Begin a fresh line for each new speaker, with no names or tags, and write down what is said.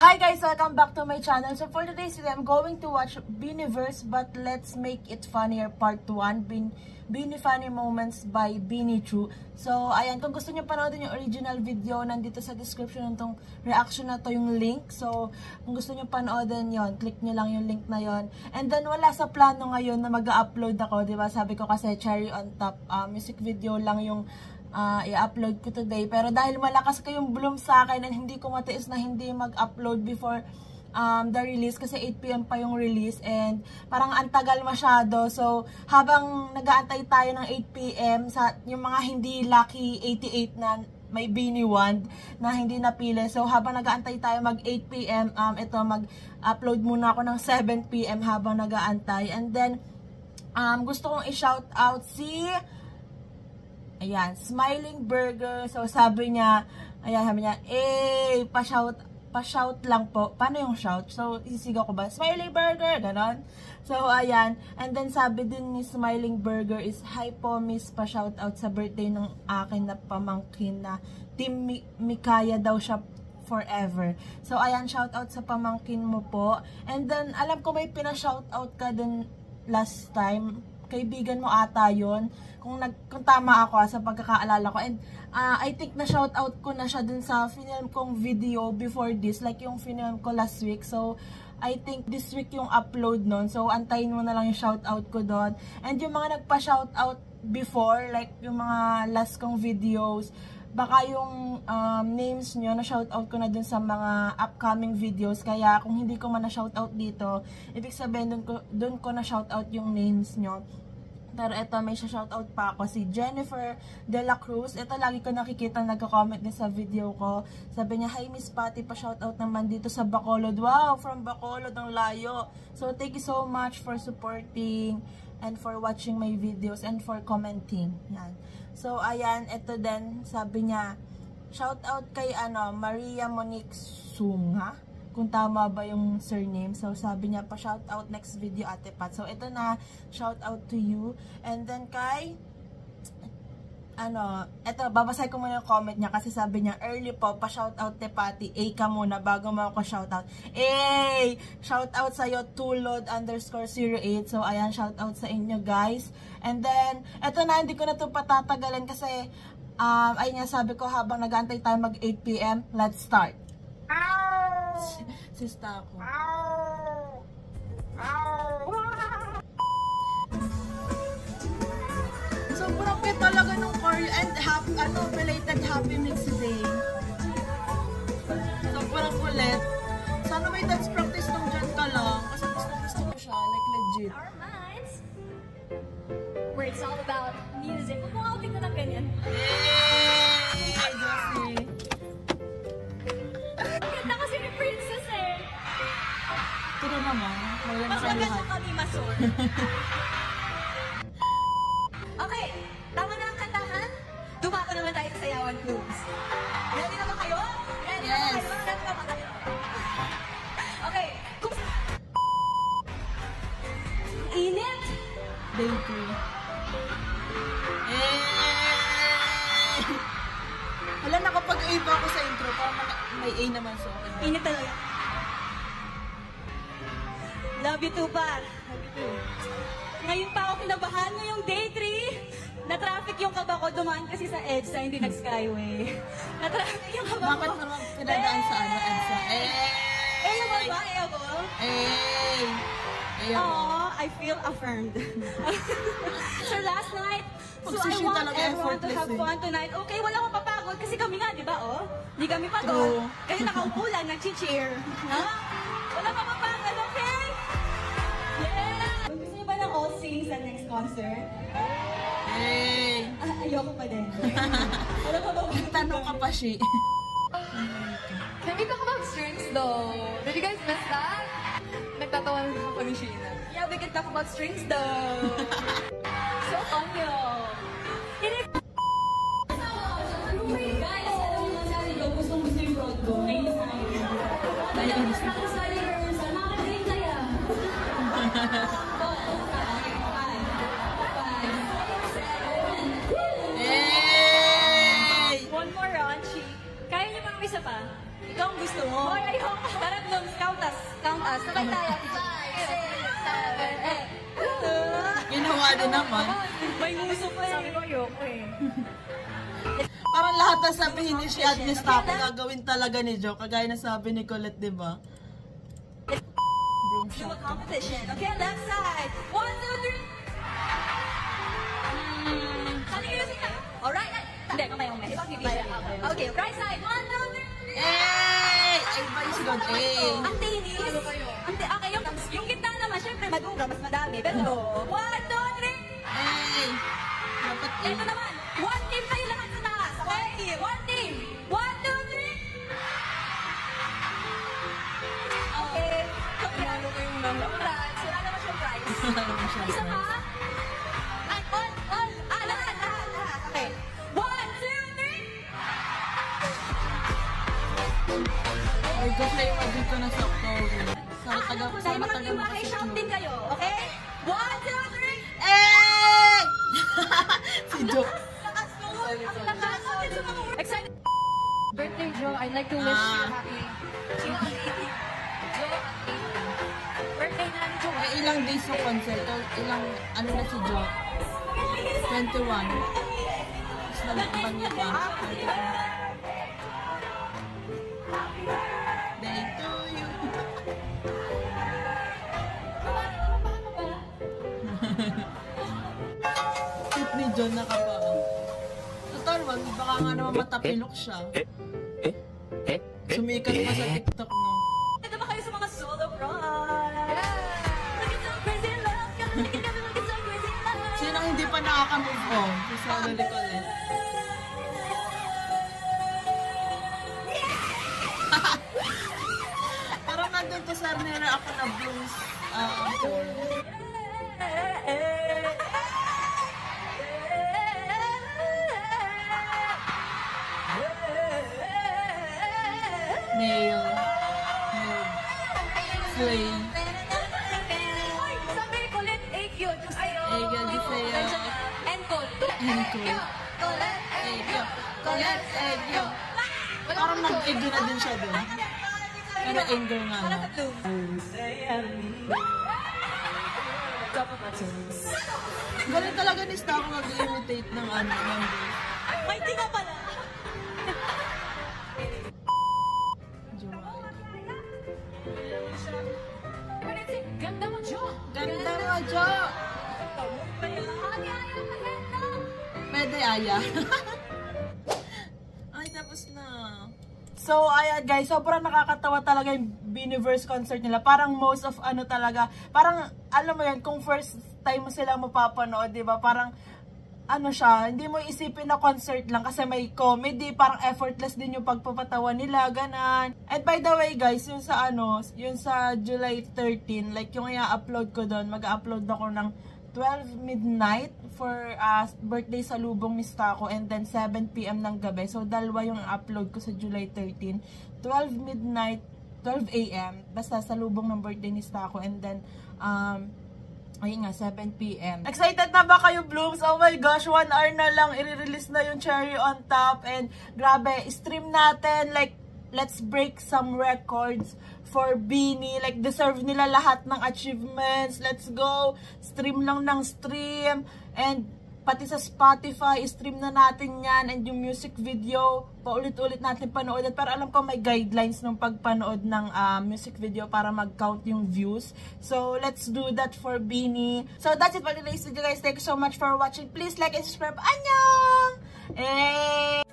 Hi guys! Welcome back to my channel. So for today's video, I'm going to watch Beaniverse but Let's Make It Funnier Part 1. Beanie Funny Moments by Beanie True. So ayan, kung gusto niyo panoodin yung original video, nandito sa description nitong reaction na to yung link. So kung gusto niyo panoodin yon, click niyo lang yung link na yon. And then wala sa plano ngayon na mag-upload ako, di ba? Sabi ko kasi cherry on top, music video lang yung i-upload ko today. Pero dahil malakas kayong bloom sa akin and hindi ko matiis na hindi mag-upload before the release kasi 8 PM pa yung release and parang antagal masyado. So habang nag-aantay tayo ng 8 PM sa yung mga hindi lucky 88 na may Beanie Wand na hindi napili. So habang nag-aantay tayo mag 8 PM, ito mag-upload muna ako ng 7 PM habang nag-aantay. And then gusto kong i-shout out si ayan, Smiling Burger. So sabi niya, ayan, sabi niya, pa-shout lang po. Paano yung shout? So isisigaw ko ba? Smiling Burger, ganon. So ayan, and then sabi din ni Smiling Burger is, hi po miss, pa-shout out sa birthday ng akin na pamangkin na Team Mikaya daw siya forever. So ayan, shout out sa pamangkin mo po. And then alam ko may pina-shout out ka din last time. Kaibigan mo ata yun. Kung tama ako sa pagkakaalala ko. And I think na shoutout ko na siya dun sa film kong video before this. Like yung film ko last week. So I think this week yung upload nun. So antayin mo na lang yung shoutout ko doon. And yung mga nagpa-shoutout before, like yung mga last kong videos, baka yung names nyo na shoutout ko na dun sa mga upcoming videos. Kaya kung hindi ko man na shoutout dito, ibig sabihin dun ko na shoutout yung names nyo. Pero ito, may shoutout pa ako, si Jennifer De La Cruz. Ito, lagi ko nakikita, nagko-comment din sa video ko. Sabi niya, hi Miss Patty, pa-shoutout naman dito sa Bacolod. Wow, from Bacolod, ang layo. So, thank you so much for supporting and for watching my videos and for commenting. Yan. So, ayan, ito din, sabi niya, shoutout kay Maria Monique Sunga. Kung tama ba yung surname. So, sabi niya pa, shout out next video, Ate Pat. So, ito na, shout out to you. And then, kay, ito, babasay ko muna yung comment niya kasi sabi niya, early po, pa shout out Te Pati, ka muna bago mo ako shout out. Shout out sa'yo, tulod_08. So, ayan, shout out sa inyo, guys. And then, ito na, hindi ko na ito patatagalan kasi, ayun nga, sabi ko, habang nag-aantay tayo mag 8 PM, let's start. Sista ako. Sobrang cute talaga ng choreo and belated happy mix day. Sobrang kulit. Sana may dance practice nung dyan ka lang. Kasi gusto ko siya. Like legit.
Our minds, where it's all about music. Kung outing ko lang ganyan.
Hey, Josie. Pero naman,
mas maganda kami masol. Okay, tama na ang kantahan. Dumako naman tayo sa sayawan clubs. Ready na ba kayo? Ready na ba kayo? Okay. Init.
Day 2. Wala, nakapag-A pa ako sa intro. Parang may A naman so okay.
Init talaga. Love you too, pa. Love you too. Ngayon pa ako kinabahan ngayong day 3. Na-traffic yung kaba ko. Dumaan kasi sa EDSA, hindi nag-skyway. Na-traffic yung kaba ko.
Bakit naman pinadaan sa EDSA?
Ayabol ba? Ayabol? Aww, I feel affirmed. So last night, so I want everyone to have fun tonight. Okay, wala akong papagod kasi kami nga, di ba? Hindi kami pagod. Kasi nakaupo lang, nag-cheer. Wala pa papagod, okay? Yeah! Gusto niyo ba ng all singing sa next concert? Ayoko pa din. Wala pa ba?
Tanong ka pa siya.
Can we talk about strings though? Did you guys miss that? Nagtatawa na ako ni Sheena.
Yeah, we can talk about strings though. So fun yun. Guys, alam mo naman ko, gustong-gusto yung broad ko. Ayun sa akin. Ayun sa akin. Nakakagaling kaya. One more round, Chi. Kaya niyo pang isa pa? Ikaw ang gusto mo. Hoy, ayoko. Tara Sabay tayo. 5, 6, 7, 8.
Ginawa din naman.
May nguso pa
Sabi ko, ayoko eh.
Parang lahat na sabihin ni Shea at ni Stako gagawin talaga ni Joe. Kagaya na sabi ni Colette, di ba? Broom
Do
shot.
a competition. Okay, left side. 1, 2, 3. Saling ayusin na. Alright. Hindi, kamay. Okay, right side. 1, 2, 3.
Hey! Ay, ba yung sigod? Hey!
Ang tinis. Okay, yung gitna naman, syempre madunga, mas madami. Pero, 1, 2, 3.
Hey! Dapat eh.
Ito naman, one team kayo lahat sa taas. Okay? One team. 1, 2, 3. Okay.
Ano ko yung number?
Congrats. Wala naman siyang prize.
Wala naman siyang
Isa pa?
prize.
Ay, all. Lahat. Okay. 1, 2, 3.
Ay, gusto yung mabito na sa October. Sa taga
Ano po,
sa
dahil
matagal
mga shout din kayo. Okay? 1, 2, 3.
Hey! Si Joe.
Lakas mo. Ang lakas. Excited.
Birthday, Joe. I'd like to wish you a happy...
Birthday na ni Joe.
Ay, ilang days sa concert? Ilang, ano na si Joe? 21. Tapos nalakban niya pa. 21. Day to you. Tip ni John nakapaa. Total, baka nga naman matapilok siya. Sumikat pa sa TikTok, no?
Ito ba kayo sa mga solo prom? Look at so crazy love. Look at so crazy love.
Sino ang hindi pa nakaka-move on? Si Solo Nicolette. Parang nandun to sa Arnera ako na blues tour. Nail. Move. Slay.
Sabi ko, let egg yun.
Egg yun, di sa'yo.
Encode.
Encode. Egyo. Colette, egyo. Parang nag-egyo na din siya doon. Pero anger nga na. Galing talaga ni Stako mag-imitate ng ano, ng bass.
May tinga pala. Ganda mo, Jo.
Ganda mo, Jo! Pwede, Aya. Ay, tapos na. So, ayan guys, sobrang nakakatawa talaga yung Biniverse concert nila. Parang most of ano talaga, parang alam mo yan, kung first time mo sila mapapanood, di ba? Parang ano siya, hindi mo isipin na concert lang kasi may comedy, parang effortless din yung pagpapatawa nila, ganan. And by the way guys, yung sa ano, yung sa July 13, like yung i-upload ko doon, mag-upload ako ng 12 midnight for birthday sa Lubong ni Stako and then 7 PM ng gabi. So dalawa yung upload ko sa July 13, 12 midnight, 12 AM, basta sa Lubong ng birthday ni Stako and then ayun nga, 7 PM. Excited na ba kayo, Blooms? Oh my gosh, 1 hour na lang, i-release na yung Cherry on Top. And grabe, stream natin. Like, let's break some records for Beanie. Like, deserve nila lahat ng achievements. Let's go. Stream lang ng stream. And pati sa Spotify, stream na natin yan. And yung music video, paulit-ulit natin panood. Pero alam ko may guidelines ng pagpanood ng music video para mag-count yung views. So, let's do that for Beanie. So, that's it for today's video, guys. Thank you so much for watching. Please like and subscribe. Annyeong!